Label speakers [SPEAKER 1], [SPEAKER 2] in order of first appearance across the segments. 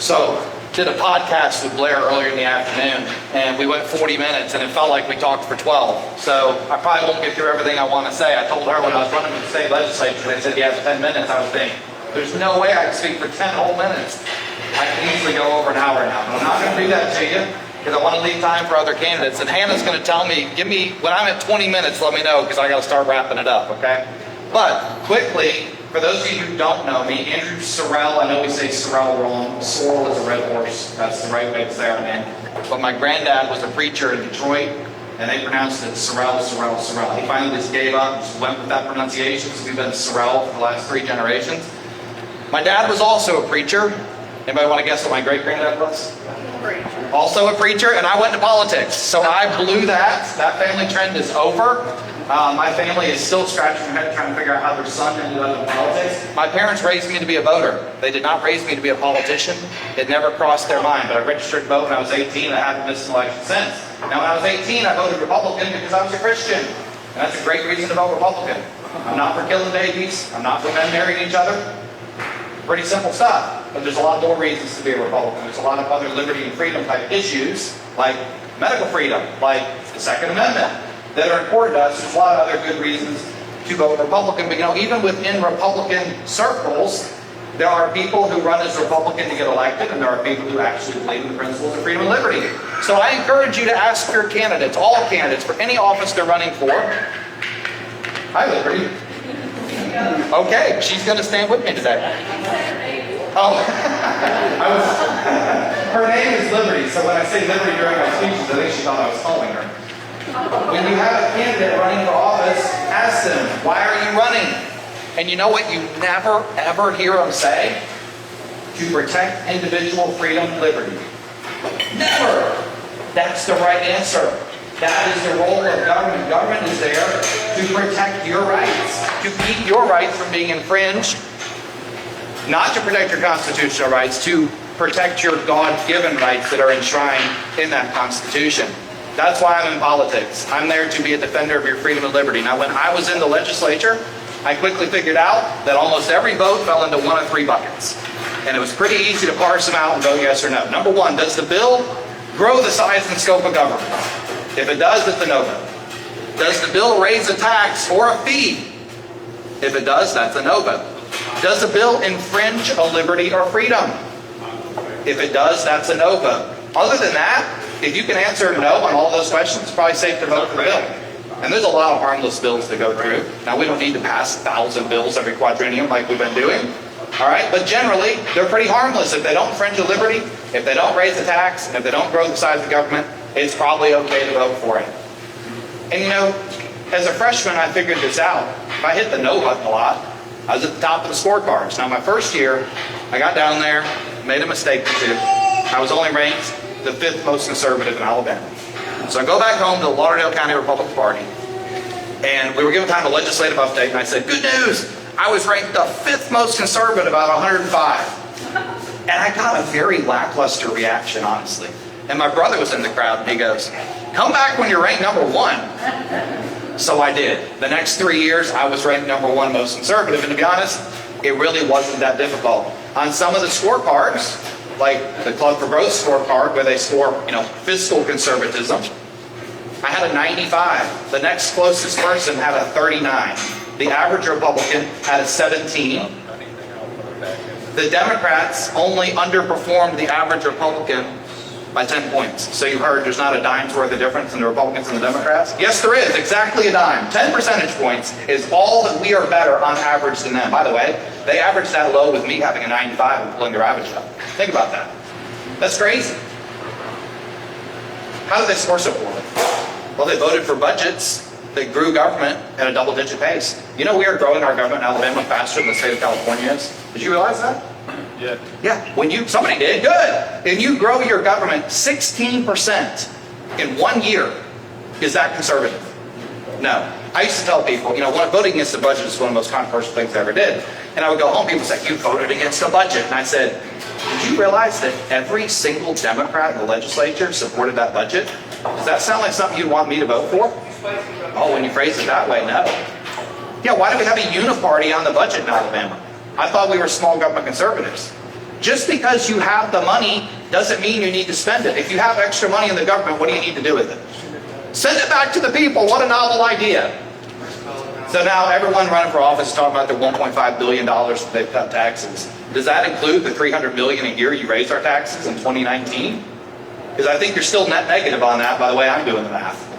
[SPEAKER 1] So, did a podcast with Blair earlier in the afternoon, and we went 40 minutes, and it felt like we talked for 12. So, I probably won't get through everything I want to say. I told her when I was running for the state legislature, they said, you have 10 minutes. I was thinking, there's no way I can speak for 10 whole minutes. I can easily go over an hour now, but I'm not going to do that to you, because I want to leave time for other candidates. And Hannah's going to tell me, when I'm at 20 minutes, let me know, because I got to start wrapping it up, okay? But, quickly, for those of you who don't know me, Andrew Sorrell, I know we say Sorrell wrong. Sorrell is a red horse. That's the right way to say our name. But my granddad was a preacher in Detroit, and they pronounced it Sorrell, Sorrell, Sorrell. He finally just gave up, just went with that pronunciation, so we've been Sorrell for the last 3 generations. My dad was also a preacher. Anybody want to guess what my great-granddad was? Also a preacher, and I went to politics. So I blew that. That family trend is over. My family is still scratching their head trying to figure out how their son ended up in politics. My parents raised me to be a voter. They did not raise me to be a politician. It never crossed their mind. But I registered to vote when I was 18, and I haven't missed an election since. Now, when I was 18, I voted Republican because I was a Christian. And that's a great reason to vote Republican. I'm not for killing babies. I'm not for men marrying each other. Pretty simple stuff. But there's a lot more reasons to be a Republican. There's a lot of other liberty and freedom type issues, like medical freedom, like the Second Amendment, that are important to us. There's a lot of other good reasons to vote Republican. But even within Republican circles, there are people who run as Republican to get elected, and there are people who actually believe in the principles of freedom and liberty. So I encourage you to ask your candidates, all candidates, for any office they're running for. Hi, Liberty. Okay, she's going to stand with me today. Oh, her name is Liberty, so when I say Liberty during my speeches, I think she thought I was calling her. When you have a candidate running for office, ask them, why are you running? And you know what you never, ever hear them say? To protect individual freedom and liberty. Never! That's the right answer. That is the role of government. Government is there to protect your rights, to keep your rights from being infringed, not to protect your constitutional rights, to protect your God-given rights that are enshrined in that Constitution. That's why I'm in politics. I'm there to be a defender of your freedom and liberty. Now, when I was in the legislature, I quickly figured out that almost every vote fell into one of 3 buckets. And it was pretty easy to parse them out and vote yes or no. Number 1, does the bill grow the size and scope of government? If it does, it's a no vote. Does the bill raise a tax or a fee? If it does, that's a no vote. Does the bill infringe a liberty or freedom? If it does, that's a no vote. Other than that, if you can answer no on all those questions, it's probably safe to vote for the bill. And there's a lot of harmless bills to go through. Now, we don't need to pass 1,000 bills every quadrennium like we've been doing. All right, but generally, they're pretty harmless. If they don't infringe a liberty, if they don't raise the tax, and if they don't grow the size of the government, it's probably okay to vote for it. And as a freshman, I figured this out. If I hit the no button a lot, I was at the top of the scorecards. Now, my first year, I got down there, made a mistake or 2. I was only ranked the 5th most conservative in Alabama. So I go back home to the Lauderdale County Republican Party, and we were given time a legislative update, and I said, good news, I was ranked the 5th most conservative out of 105. And I got a very lackluster reaction, honestly. And my brother was in the crowd, and he goes, come back when you're ranked number 1. So I did. The next 3 years, I was ranked number 1 most conservative. And to be honest, it really wasn't that difficult. On some of the scorecards, like the Club for Growth scorecard, where they score, fiscal conservatism, I had a 95. The next closest person had a 39. The average Republican had a 17. The Democrats only underperformed the average Republican by 10 points. So you heard there's not a dime's worth of difference in the Republicans and the Democrats? Yes, there is. Exactly a dime. 10 percentage points is all that we are better on average than them. By the way, they averaged that low with me having a 95 and pulling their average up. Think about that. That's crazy. How did they score so poorly? Well, they voted for budgets that grew government at a double-digit pace. We are growing our government in Alabama faster than the state of California is. Did you realize that?
[SPEAKER 2] Yeah.
[SPEAKER 1] Yeah, somebody did, good. And you grow your government 16% in 1 year. Is that conservative? No. I used to tell people, when voting against the budget is one of the most controversial things I ever did. And I would go home, people say, you voted against the budget. And I said, did you realize that every single Democrat in the legislature supported that budget? Does that sound like something you'd want me to vote for? Oh, when you phrase it that way, no. Yeah, why do we have a uniparty on the budget in Alabama? I thought we were small government conservatives. Just because you have the money doesn't mean you need to spend it. If you have extra money in the government, what do you need to do with it? Send it back to the people. What a novel idea. So now everyone running for office is talking about their $1.5 billion they've cut taxes. Does that include the $300 million a year you raised our taxes in 2019? Because I think you're still net negative on that, by the way I'm doing the math.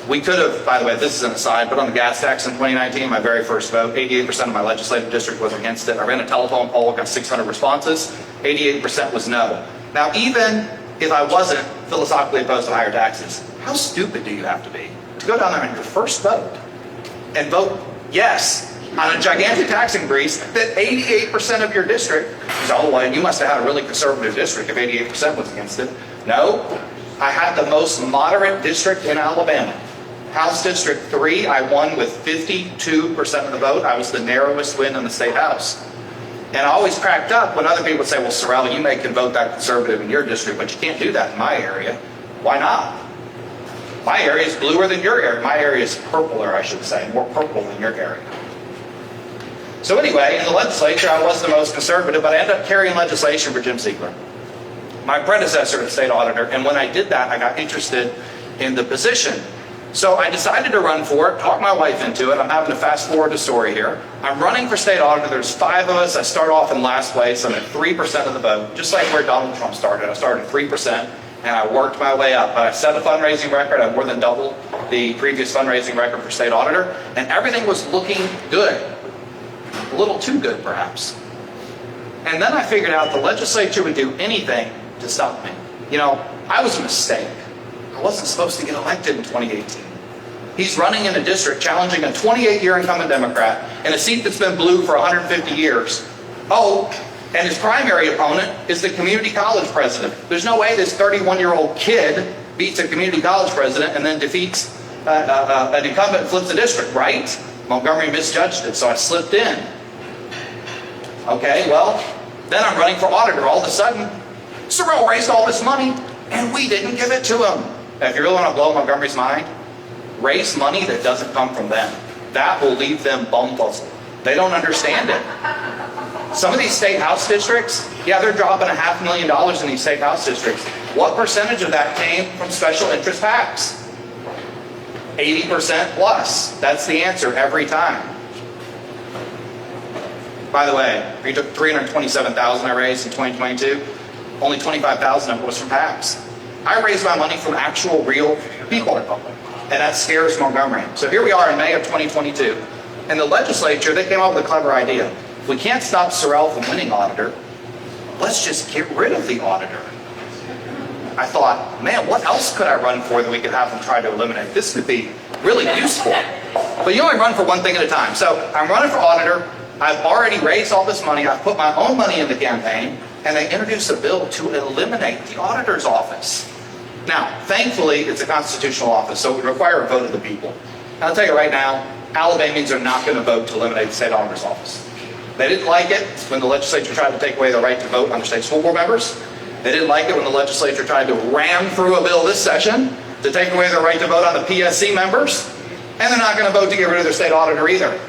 [SPEAKER 1] We could have, by the way, this is an aside, but on the gas tax in 2019, my very first vote, 88% of my legislative district was against it. I ran a telephone poll, got 600 responses, 88% was no. Now, even if I wasn't philosophically opposed to higher taxes, how stupid do you have to be to go down there on your first vote and vote yes on a gigantic tax increase that 88% of your district is, oh, well, you must have had a really conservative district if 88% was against it. No, I had the most moderate district in Alabama. House District 3, I won with 52% of the vote. I was the narrowest win in the state house. And I always cracked up when other people would say, well, Sorrell, you can vote that conservative in your district, but you can't do that in my area. Why not? My area is bluer than your area. My area is purpler, I should say, more purple than your area. So anyway, in the legislature, I was the most conservative, but I ended up carrying legislation for Jim Ziegler, my predecessor as state auditor. And when I did that, I got interested in the position. So I decided to run for it, talked my wife into it. I'm having to fast forward the story here. I'm running for state auditor. There's 5 of us. I start off in last place. I'm at 3% of the vote, just like where Donald Trump started. I started at 3%, and I worked my way up. But I set a fundraising record. I more than doubled the previous fundraising record for state auditor, and everything was looking good. A little too good, perhaps. And then I figured out the legislature would do anything to stop me. You know, I was a mistake. I wasn't supposed to get elected in 2018. He's running in a district challenging a 28-year incumbent Democrat in a seat that's been blue for 150 years. Oh, and his primary opponent is the community college president. There's no way this 31-year-old kid beats a community college president and then defeats an incumbent and flips the district, right? Montgomery misjudged it, so I slipped in. Okay, well, then I'm running for auditor. All of a sudden, Sorrell raised all this money, and we didn't give it to him. Now, if you really want to blow Montgomery's mind, raise money that doesn't come from them. That will leave them bumfuzzled. They don't understand it. Some of these state house districts, yeah, they're dropping $500,000 in these state house districts. What percentage of that came from special interest PACs? 80% plus. That's the answer every time. By the way, we took $327,000 I raised in 2022. Only $25,000 of it was from PACs. I raised my money from actual, real people. And that scares Montgomery. So here we are in May of 2022. And the legislature, they came up with a clever idea. If we can't stop Sorrell from winning auditor, let's just get rid of the auditor. I thought, man, what else could I run for that we could have them try to eliminate? This could be really useful. But you only run for one thing at a time. So I'm running for auditor. I've already raised all this money. I've put my own money in the campaign. And they introduced a bill to eliminate the auditor's office. Now, thankfully, it's a constitutional office, so it would require a vote of the people. And I'll tell you right now, Alabamians are not going to vote to eliminate the state auditor's office. They didn't like it when the legislature tried to take away the right to vote on their state school board members. They didn't like it when the legislature tried to ram through a bill this session to take away their right to vote on the PSC members. And they're not going to vote to get rid of their state auditor either.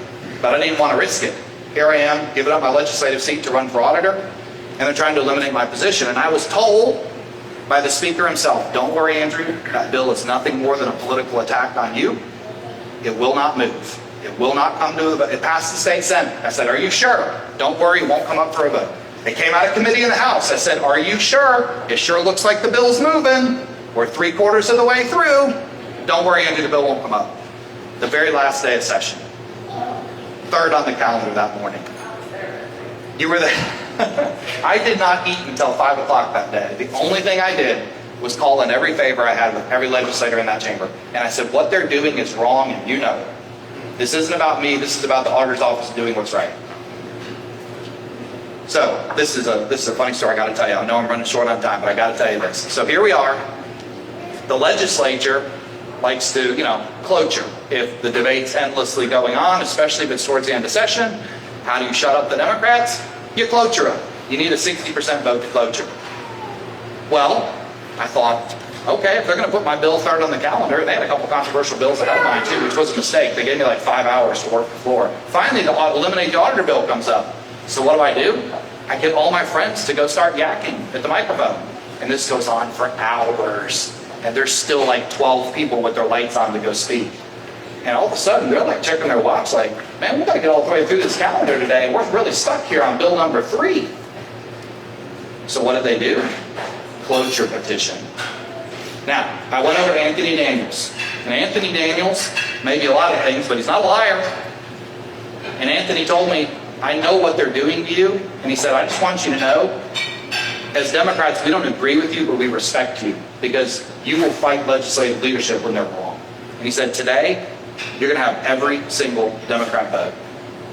[SPEAKER 1] But I didn't want to risk it. Here I am, giving up my legislative seat to run for auditor, and they're trying to eliminate my position. And I was told by the speaker himself, don't worry, Andrew, that bill is nothing more than a political attack on you. It will not move. It will not come to a vote. It passed the state Senate. I said, are you sure? Don't worry, it won't come up for a vote. It came out of committee in the House. I said, are you sure? It sure looks like the bill's moving. We're 3/4 of the way through. Don't worry, Andrew, the bill won't come up. The very last day of session. 3rd on the calendar that morning. You were there. I did not eat until 5 o'clock that day. The only thing I did was call in every favor I had with every legislator in that chamber. And I said, what they're doing is wrong, and you know it. This isn't about me. This is about the auditor's office doing what's right. So this is a funny story I got to tell you. I know I'm running short on time, but I got to tell you this. So here we are. The legislature likes to, cloture. If the debate's endlessly going on, especially if it's towards the end of session, how do you shut up the Democrats? You cloture them. You need a 60% vote to cloture. Well, I thought, okay, if they're going to put my bill 3rd on the calendar, they had a couple controversial bills ahead of mine too, which was a mistake. They gave me like 5 hours to work the floor. Finally, the eliminate the auditor bill comes up. So what do? I get all my friends to go start yakking at the microphone. And this goes on for hours. And there's still like 12 people with their lights on to go speak. And all of a sudden, they're like checking their watch like, man, we got to get all the way through this calendar today. And we're really stuck here on bill number 3. So what did they do? Cloture petition. Now, I went over to Anthony Daniels. And Anthony Daniels may be a lot of things, but he's not a liar. And Anthony told me, I know what they're doing to you. And he said, I just want you to know, as Democrats, we don't agree with you, but we respect you because you will fight legislative leadership when they're wrong. And he said, today, you're going to have every single Democrat vote.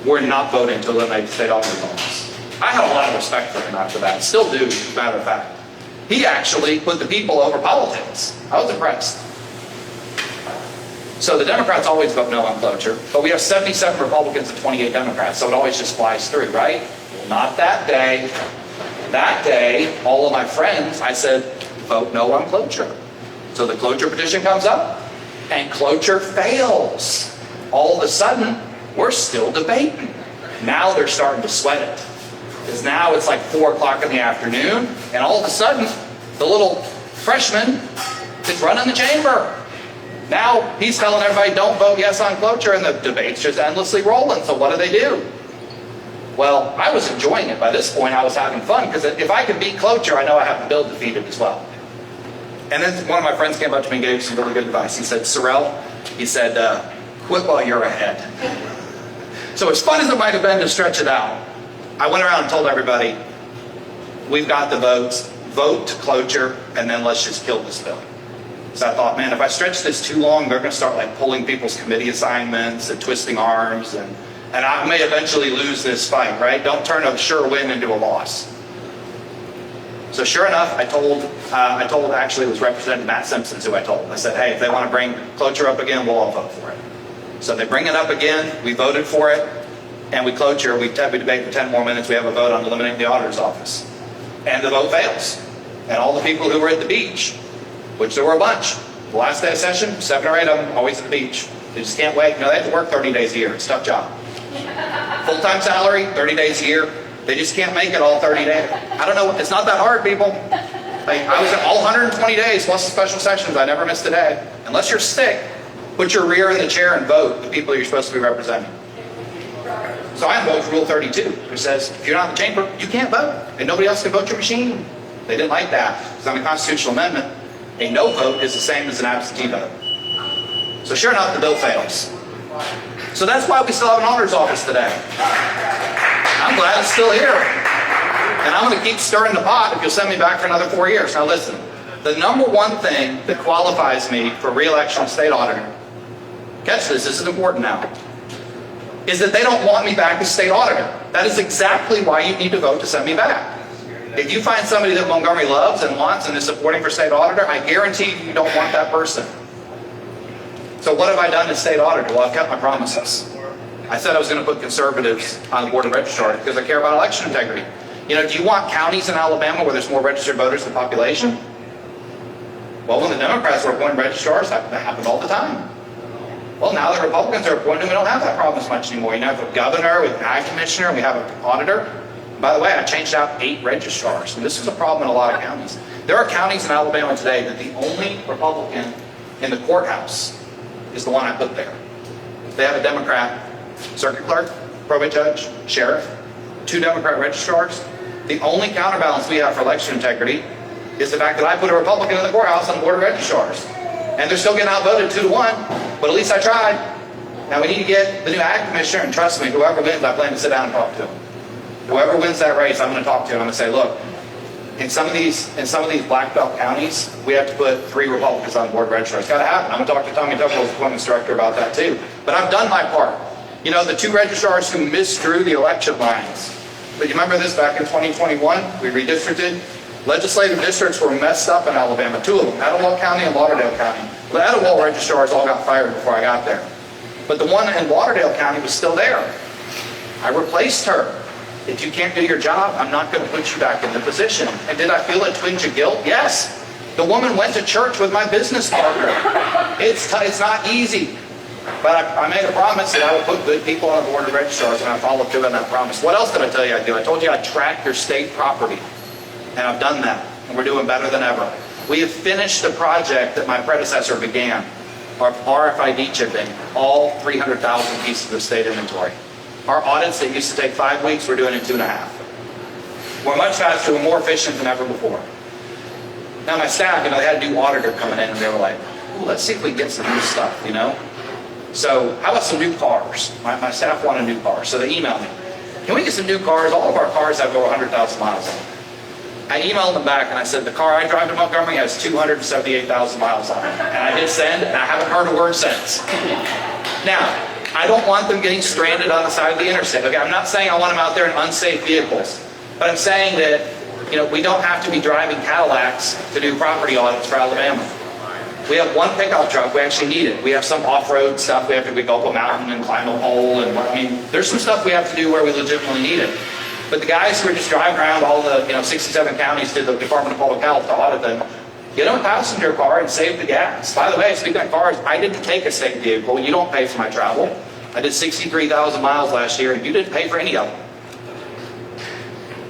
[SPEAKER 1] We're not voting to eliminate the state auditor's office. I had a lot of respect for him after that. Still do, as a matter of fact. He actually put the people over politics. I was impressed. So the Democrats always vote no on cloture, but we have 77 Republicans and 28 Democrats, so it always just flies through, right? Well, not that day. That day, all of my friends, I said, vote no on cloture. So the cloture petition comes up, and cloture fails. All of a sudden, we're still debating. Now they're starting to sweat it. Because now it's like 4 o'clock in the afternoon, and all of a sudden, the little freshman is running the chamber. Now he's telling everybody, don't vote yes on cloture, and the debate's just endlessly rolling. So what do? Well, I was enjoying it. By this point, I was having fun, because if I could beat cloture, I know I have the bill defeated as well. And then one of my friends came up to me and gave some really good advice. He said, Sorrell, he said, quit while you're ahead. So as fun as it might have been to stretch it out, I went around and told everybody, we've got the votes, vote to cloture, and then let's just kill this bill. So I thought, man, if I stretch this too long, they're going to start like pulling people's committee assignments and twisting arms, and I may eventually lose this fight, right? Don't turn a sure win into a loss. So sure enough, I told actually it was Representative Matt Simpson who I told. I said, hey, if they want to bring cloture up again, we'll all vote for it. So they bring it up again, we voted for it, and we cloture, we debate for 10 more minutes, we have a vote on eliminating the auditor's office. And the vote fails. And all the people who were at the beach, which there were a bunch, the last day of session, 7 or 8 of them always at the beach. They just can't wait. You know, they have to work 30 days a year. It's a tough job. Full-time salary, 30 days a year. They just can't make it all 30 days. I don't know. It's not that hard, people. Like, I was at all 120 days plus the special sessions. I never missed a day. Unless you're sick, put your rear in the chair and vote the people you're supposed to be representing. So I invoked Rule 32, which says if you're not in the chamber, you can't vote, and nobody else can vote your machine. They didn't like that, because on the constitutional amendment, a no vote is the same as an absentee vote. So sure enough, the bill fails. So that's why we still have an auditor's office today. I'm glad it's still here. And I'm going to keep stirring the pot if you'll send me back for another 4 years. Now listen, the number one thing that qualifies me for re-election of state auditor, catch this is important now, is that they don't want me back as state auditor. That is exactly why you need to vote to send me back. If you find somebody that Montgomery loves and wants and is supporting for state auditor, I guarantee you don't want that person. So what have I done as state auditor? Well, I've kept my promises. I said I was going to put conservatives on the board of registrars because I care about election integrity. You know, do you want counties in Alabama where there's more registered voters than population? Well, when the Democrats were appointing registrars, that happened all the time. Well, now that Republicans are appointing, we don't have that problem as much anymore. You know, we have a governor, we have an ag commissioner, we have an auditor. By the way, I changed out 8 registrars, and this is a problem in a lot of counties. There are counties in Alabama today that the only Republican in the courthouse is the one I put there. They have a Democrat circuit clerk, probate judge, sheriff, 2 Democrat registrars. The only counterbalance we have for election integrity is the fact that I put a Republican in the courthouse on the board of registrars. And they're still getting outvoted 2-1, but at least I tried. Now we need to get the new ag commissioner, and trust me, whoever wins, I plan to sit down and talk to him. Whoever wins that race, I'm going to talk to him. I'm going to say, look, in some of these black belt counties, we have to put 3 Republicans on the board of registrars. It's got to happen. I'm going to talk to Tommy Tuckel's appointments director about that too. But I've done my part. You know, the 2 registrars who misdrew the election lines. But you remember this back in 2021? We redistricted. Legislative districts were messed up in Alabama, 2 of them, Etowah County and Lauderdale County. The Etowah registrars all got fired before I got there. But the one in Lauderdale County was still there. I replaced her. If you can't do your job, I'm not going to put you back in the position. And did I feel a twinge of guilt? Yes. The woman went to church with my business partner. It's not easy. But I made a promise that I would put good people on the board of registrars, and I followed through on that promise. What else did I tell you I'd do? I told you I'd track your state property, and I've done that, and we're doing better than ever. We have finished the project that my predecessor began, our RFID chipping, all 300,000 pieces of state inventory. Our audits that used to take 5 weeks, we're doing in 2.5. We're much faster, we're more efficient than ever before. Now my staff, they had a new auditor coming in, and they were like, ooh, let's see if we can get some new stuff, So how about some new cars? My staff want a new car, so they emailed me. Can we get some new cars? All of our cars have over 100,000 miles on them. I emailed them back and I said, the car I drive to Montgomery has 278,000 miles on it. And I hit send, and I haven't heard a word since. Now, I don't want them getting stranded on the side of the interstate. Okay, I'm not saying I want them out there in unsafe vehicles, but I'm saying that, we don't have to be driving Cadillacs to do property audits for Alabama. We have one pickup truck, we actually need it. We have some off-road stuff, we have to go up a mountain and climb a pole, and there's some stuff we have to do where we legitimately need it. But the guys who are just driving around all the 67 counties to the Department of Public Health to audit them, get them a passenger car and save the gas. By the way, speaking of cars, I didn't take a state vehicle. You don't pay for my travel. I did 63,000 miles last year, and you didn't pay for any of them.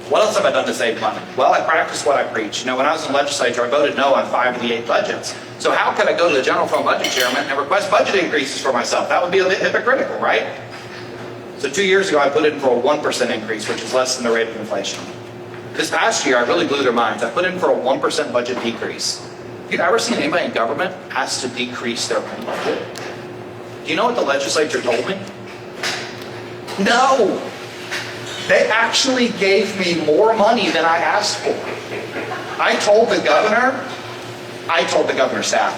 [SPEAKER 1] What else have I done to save money? Well, I practiced what I preach. When I was in the legislature, I voted no on 5 of the 8 budgets. So how could I go to the general fund budget chairman and request budget increases for myself? That would be a bit hypocritical, right? So 2 years ago, I put in for a 1% increase, which is less than the rate of inflation. This past year, I really blew their minds. I put in for a 1% budget decrease. Have you ever seen anybody in government ask to decrease their own budget? Do you know what the legislature told me? No! They actually gave me more money than I asked for. I told the governor's staff,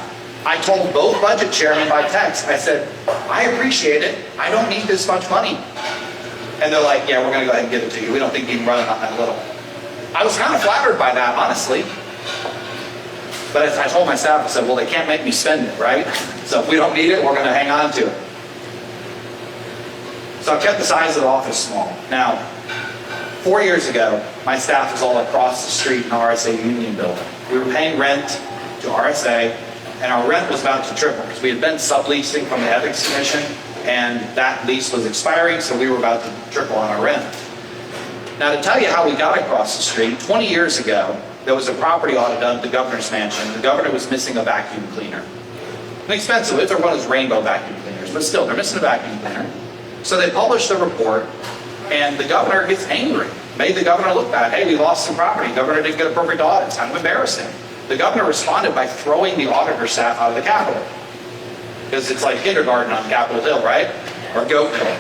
[SPEAKER 1] I told both budget chairmen by text, I said, I appreciate it, I don't need this much money. And they're like, yeah, we're going to go ahead and give it to you. We don't think you can run it on that little. I was kind of flattered by that, honestly. But I told my staff, I said, well, they can't make me spend it, right? So if we don't need it, we're going to hang on to it. So I've kept the size of the office small. Now, 4 years ago, my staff was all across the street in the RSA Union building. We were paying rent to RSA, and our rent was about to triple because we had been subleasing from the Ethics Commission, and that lease was expiring, so we were about to triple on our rent. Now, to tell you how we got across the street, 20 years ago, there was a property audit done at the governor's mansion. The governor was missing a vacuum cleaner. An expensive, they're one of those rainbow vacuum cleaners, but still, they're missing a vacuum cleaner. So they published a report, and the governor gets angry. Made the governor look bad. Hey, we lost some property. The governor didn't get appropriate audits. Kind of embarrassing. The governor responded by throwing the auditor staff out of the Capitol. Because it's like kindergarten on Capitol Hill, right? Or Goat Hill.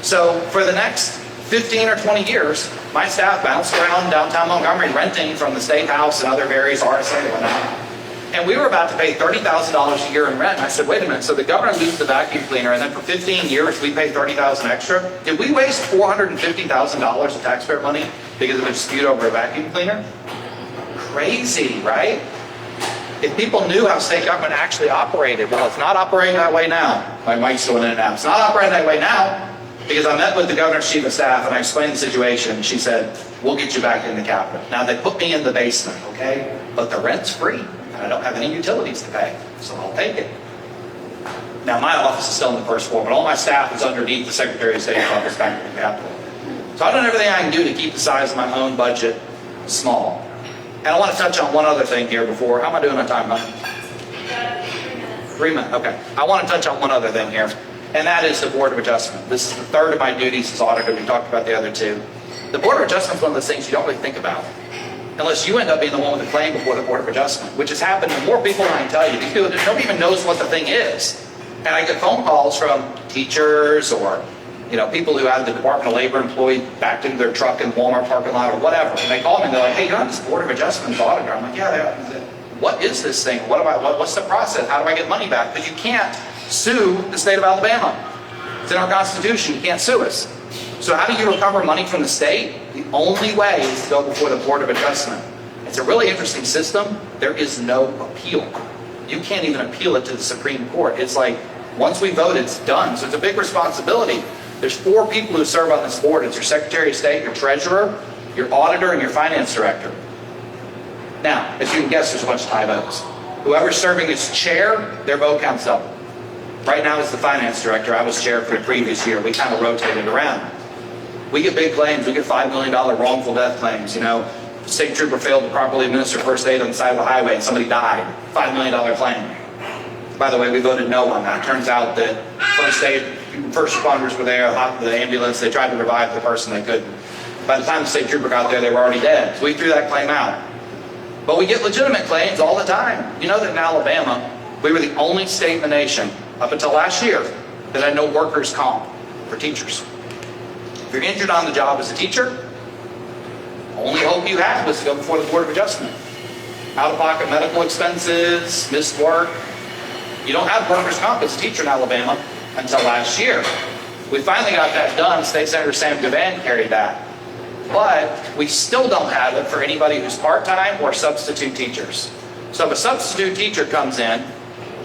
[SPEAKER 1] So for the next 15 or 20 years, my staff bounced around downtown Montgomery renting from the State House and other various RSA and whatnot. And we were about to pay $30,000 a year in rent. And I said, wait a minute, so the governor leaves the vacuum cleaner, and then for 15 years we pay $30,000 extra? Did we waste $450,000 of taxpayer money because of a dispute over a vacuum cleaner? Crazy, right? If people knew how state government actually operated, well, it's not operating that way now. My mic's going in and out. It's not operating that way now because I met with the governor's chief of staff and I explained the situation. She said, we'll get you back in the Capitol. Now, they put me in the basement, okay? But the rent's free. I don't have any utilities to pay, so I'll take it. Now, my office is still on the first floor, but all my staff is underneath the Secretary of State's office back in the Capitol. So I've done everything I can do to keep the size of my own budget small. And I want to touch on one other thing here before. How am I doing on time, Mike? 3 minutes, okay. I want to touch on one other thing here, and that is the Board of Adjustment. This is the third of my duties as auditor. We talked about the other two. The Board of Adjustment is one of those things you don't really think about, unless you end up being the one with the claim before the Board of Adjustment, which has happened to more people than I can tell you. These people, nobody even knows what the thing is. And I get phone calls from teachers or people who have the Department of Labor employee backed into their truck in Walmart parking lot or whatever. And they call me and they're like, hey, you're on this Board of Adjustment auditor. I'm like, yeah, they are. What is this thing? What's the process? How do I get money back? Because you can't sue the state of Alabama. It's in our Constitution. You can't sue us. So how do you recover money from the state? The only way is to go before the Board of Adjustment. It's a really interesting system. There is no appeal. You can't even appeal it to the Supreme Court. It's like, once we vote, it's done. So it's a big responsibility. There's 4 people who serve on this board. It's your Secretary of State, your Treasurer, your Auditor, and your Finance Director. Now, as you can guess, there's a bunch of tie votes. Whoever's serving as chair, their vote counts double. Right now as the finance director, I was chair for the previous year. We kind of rotated around. We get big claims. We get $5 million wrongful death claims. You know, state trooper failed to properly administer first aid on the side of the highway and somebody died. $5 million claim. By the way, we voted no on that. It turns out that first responders were there, the ambulance, they tried to revive the person, they couldn't. By the time the state trooper got there, they were already dead. So we threw that claim out. But we get legitimate claims all the time. You know that in Alabama, we were the only state in the nation, up until last year, that had no workers' comp for teachers. If you're injured on the job as a teacher, only hope you have was to go before the Board of Adjustment. Out-of-pocket medical expenses, missed work. You don't have workers' comp as a teacher in Alabama until last year. We finally got that done. State Senator Sam Gavan carried that. But we still don't have it for anybody who's part-time or substitute teachers. So if a substitute teacher comes in,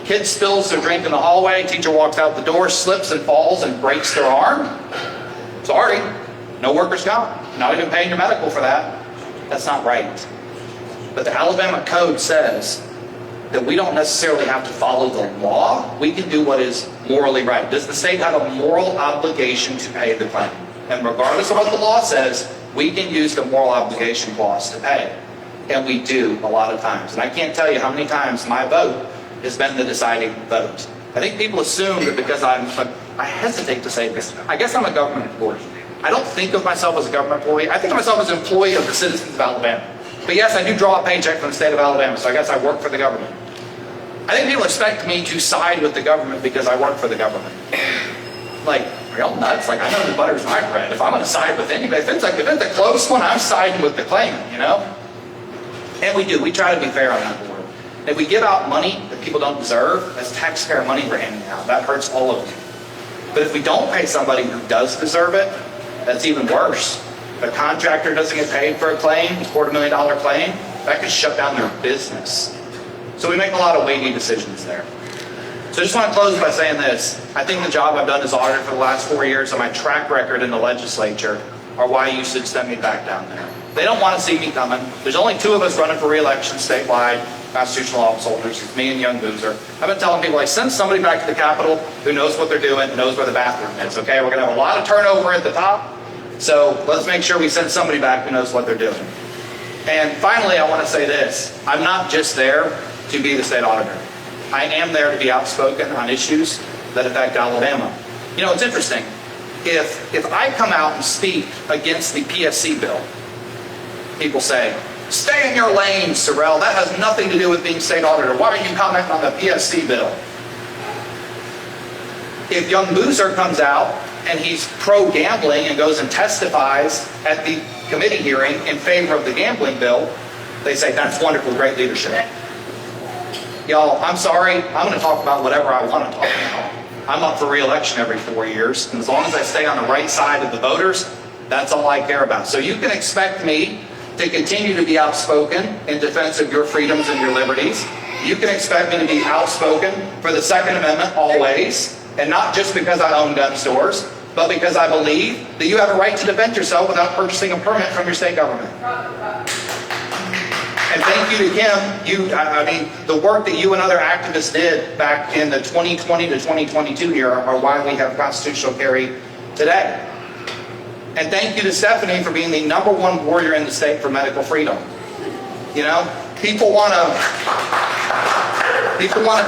[SPEAKER 1] kid spills their drink in the hallway, teacher walks out the door, slips and falls and breaks their arm, sorry, no workers' comp. Not even paying your medical for that. That's not right. But the Alabama code says that we don't necessarily have to follow the law. We can do what is morally right. Does the state have a moral obligation to pay the claim? And regardless of what the law says, we can use the moral obligation clause to pay. And we do a lot of times. And I can't tell you how many times my vote has been the deciding vote. I think people assume that because I hesitate to say this, I guess I'm a government employee. I don't think of myself as a government employee. I think of myself as an employee of the citizens of Alabama. But yes, I do draw a paycheck from the state of Alabama, so I guess I work for the government. I think people expect me to side with the government because I work for the government. Like, are y'all nuts? Like, I know the butter's my bread. If I'm going to side with anybody, if it's a close one, I'm siding with the claimant, you know? And we do. We try to be fair on that board. And if we give out money that people don't deserve, that's taxpayer money we're handing out. That hurts all of you. But if we don't pay somebody who does deserve it, that's even worse. If a contractor doesn't get paid for a claim, a $250,000 claim, that could shut down their business. So we make a lot of weighty decisions there. So I just want to close by saying this. I think the job I've done as auditor for the last 4 years and my track record in the legislature are why you should send me back down there. They don't want to see me coming. There's only 2 of us running for re-election statewide, constitutional office holders. It's me and Young Boozer. I've been telling people, send somebody back to the Capitol who knows what they're doing, knows where the bathroom is, okay? We're going to have a lot of turnover at the top, so let's make sure we send somebody back who knows what they're doing. And finally, I want to say this. I'm not just there to be the state auditor. I am there to be outspoken on issues that affect Alabama. You know, it's interesting. If I come out and speak against the PSC bill, people say, stay in your lane, Sorrell. That has nothing to do with being state auditor. Why are you commenting on the PSC bill? If Young Boozer comes out and he's pro-gambling and goes and testifies at the committee hearing in favor of the gambling bill, they say, that's wonderful, great leadership. Y'all, I'm sorry, I'm going to talk about whatever I want to talk about. I'm up for re-election every 4 years, and as long as I stay on the right side of the voters, that's all I care about. So you can expect me to continue to be outspoken in defense of your freedoms and your liberties. You can expect me to be outspoken for the Second Amendment always, and not just because I own gun stores, but because I believe that you have a right to defend yourself without purchasing a permit from your state government. And thank you to Kim. I mean, the work that you and other activists did back in the 2020 to 2022 year are why we have constitutional carry today. And thank you to Stephanie for being the #1 warrior in the state for medical freedom. You know, people want to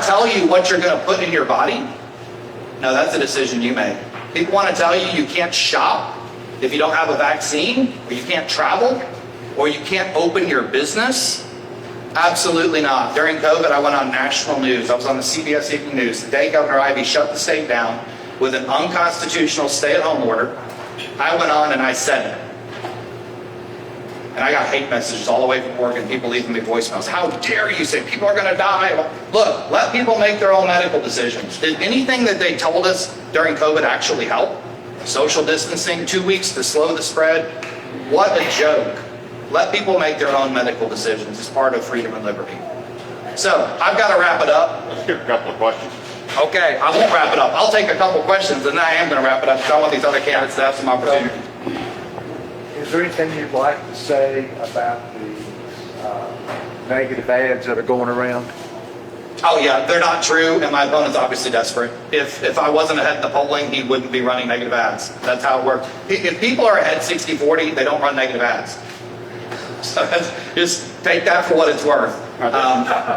[SPEAKER 1] tell you what you're going to put in your body. No, that's a decision you make. People want to tell you you can't shop if you don't have a vaccine, or you can't travel, or you can't open your business. Absolutely not. During COVID, I went on national news. I was on the CBS Evening News. The day Governor Ivey shut the state down with an unconstitutional stay-at-home order, I went on and I said it. And I got hate messages all the way from work and people leaving me voicemails. How dare you say people are going to die? Look, let people make their own medical decisions. Did anything that they told us during COVID actually help? Social distancing, 2 weeks to slow the spread. What a joke. Let people make their own medical decisions as part of freedom and liberty. So, I've got to wrap it up.
[SPEAKER 2] Let's get a couple of questions.
[SPEAKER 1] Okay, I won't wrap it up. I'll take a couple of questions, and then I am going to wrap it up because I want these other candidates to have some opportunity.
[SPEAKER 3] Is there anything you'd like to say about the negative ads that are going around?
[SPEAKER 1] Oh yeah, they're not true, and my opponent's obviously desperate. If I wasn't ahead in the polling, he wouldn't be running negative ads. That's how it works. If people are ahead 60-40, they don't run negative ads. So just take that for what it's worth.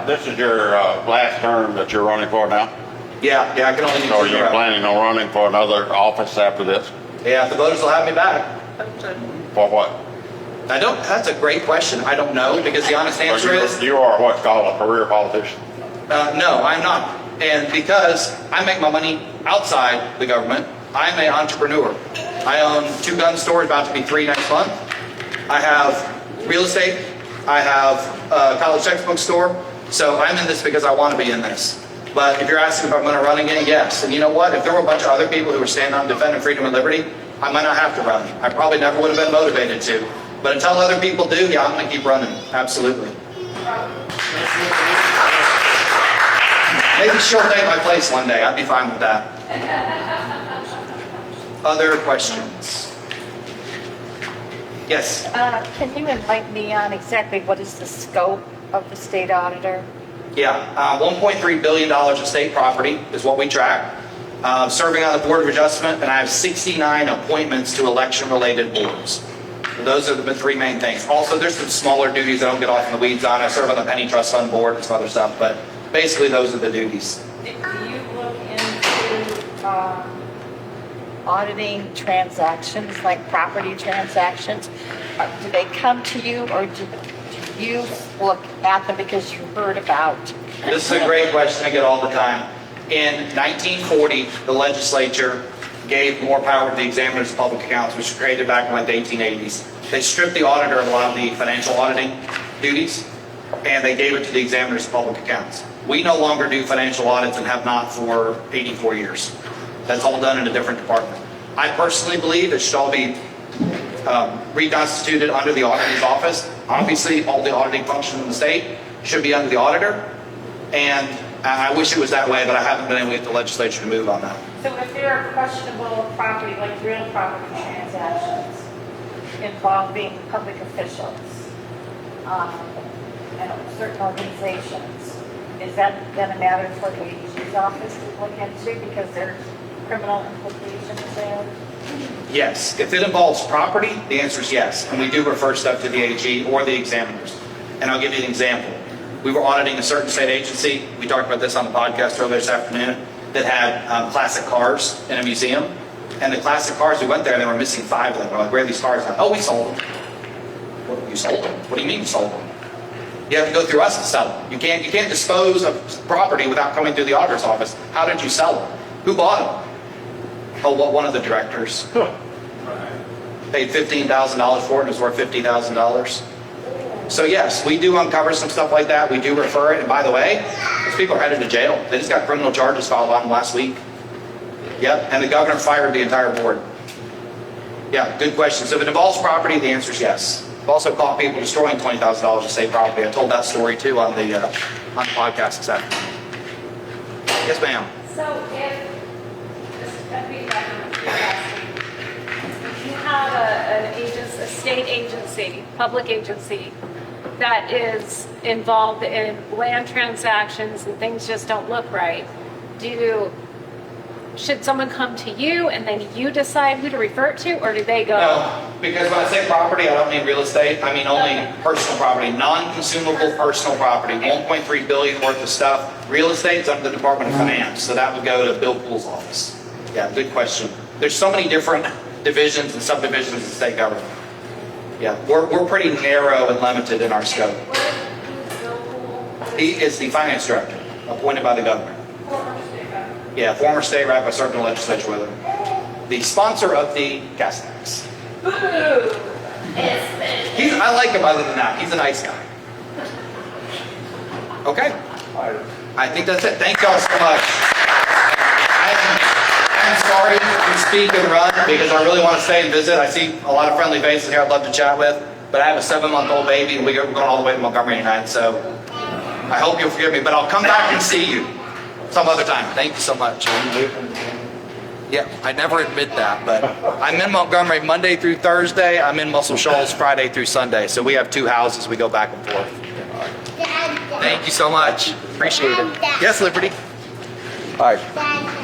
[SPEAKER 2] This is your last term that you're running for now?
[SPEAKER 1] Yeah, I can only do
[SPEAKER 2] So are you
[SPEAKER 1] 2 rounds.
[SPEAKER 2] planning on running for another office after this?
[SPEAKER 1] Yeah, the voters will have me back.
[SPEAKER 2] For what?
[SPEAKER 1] That's a great question. I don't know, because the honest answer is,
[SPEAKER 2] You are what's called a career politician.
[SPEAKER 1] no, I'm not. And because I make my money outside the government, I'm an entrepreneur. I own 2 gun stores, about to be 3 next month. I have real estate. I have a college textbook store. So I'm in this because I want to be in this. But if you're asking if I'm going to run again, yes. And you know what? If there were a bunch of other people who were standing on defending freedom and liberty, I might not have to run. I probably never would have been motivated to. But until other people do, yeah, I'm going to keep running. Absolutely. Maybe she'll take my place one day. I'd be fine with that. Other questions? Yes.
[SPEAKER 4] Can you enlighten me on exactly what is the scope of the state auditor?
[SPEAKER 1] Yeah, $1.3 billion of state property is what we track. Serving on the Board of Adjustment, and I have 69 appointments to election-related boards. So those are the 3 main things. Also, there's some smaller duties I don't get off in the weeds on. I serve on the Penny Trust Fund Board and some other stuff, but basically those are the duties.
[SPEAKER 4] Do you look into auditing transactions, like property transactions? Do they come to you, or do you look at them because you heard about?
[SPEAKER 1] This is a great question I get all the time. In 1940, the legislature gave more power to the examiners of public accounts, which was created back in like the 1880s. They stripped the auditor of a lot of the financial auditing duties, and they gave it to the examiners of public accounts. We no longer do financial audits and have not for 84 years. That's all done in a different department. I personally believe it should all be reconstituted under the auditor's office. Obviously, all the auditing functions in the state should be under the auditor, and I wish it was that way, but I haven't been able to get the legislature to move on that.
[SPEAKER 4] So if there are questionable property, like real property transactions involving public officials, and certain organizations, is that then a matter for the AG's office to look into because there's criminal implications there?
[SPEAKER 1] Yes. If it involves property, the answer is yes. And we do refer stuff to the AG or the examiners. And I'll give you an example. We were auditing a certain state agency. We talked about this on the podcast earlier this afternoon that had classic cars in a museum. And the classic cars, we went there and they were missing 5 of them. We're like, where are these cars? Like, oh, we sold them. What, you sold them? What do you mean you sold them? You have to go through us to sell them. You can't dispose of property without coming through the auditor's office. How did you sell them? Who bought them? Oh, well, one of the directors. Paid $15,000 for it, and it was worth $50,000. So yes, we do uncover some stuff like that. We do refer it. And by the way, these people are headed to jail. They just got criminal charges filed on them last week. Yep, and the governor fired the entire board. Yeah, good question. So if it involves property, the answer is yes. I've also caught people destroying $20,000 of state property. I told that story too on the podcast this afternoon. Yes, ma'am.
[SPEAKER 5] So if you have a state agency, public agency, that is involved in land transactions and things just don't look right, should someone come to you and then you decide who to refer it to, or do they go?
[SPEAKER 1] No, because when I say property, I don't mean real estate. I mean only personal property, non-consumable personal property. 1.3 billion worth of stuff. Real estate is under the Department of Finance, so that would go to Bill Poole's office. Yeah, good question. There's so many different divisions and subdivisions of the state government. Yeah, we're pretty narrow and limited in our scope. He is the finance director, appointed by the governor. Yeah, former state rep. I served in the legislature with him. The sponsor of the gas tax. I like him other than that. He's a nice guy. Okay. I think that's it. Thank y'all so much. I'm sorry to speak and run because I really want to stay and visit. I see a lot of friendly faces here I'd love to chat with, but I have a 7-month-old baby and we're going all the way to Montgomery tonight, so I hope you'll forgive me, but I'll come back and see you some other time. Thank you so much. Yeah, I never admit that, but I'm in Montgomery Monday through Thursday. I'm in Muscle Shoals Friday through Sunday, so we have 2 houses. We go back and forth. Thank you so much. Appreciate it. Yes, Liberty.
[SPEAKER 3] All right,
[SPEAKER 6] Dad,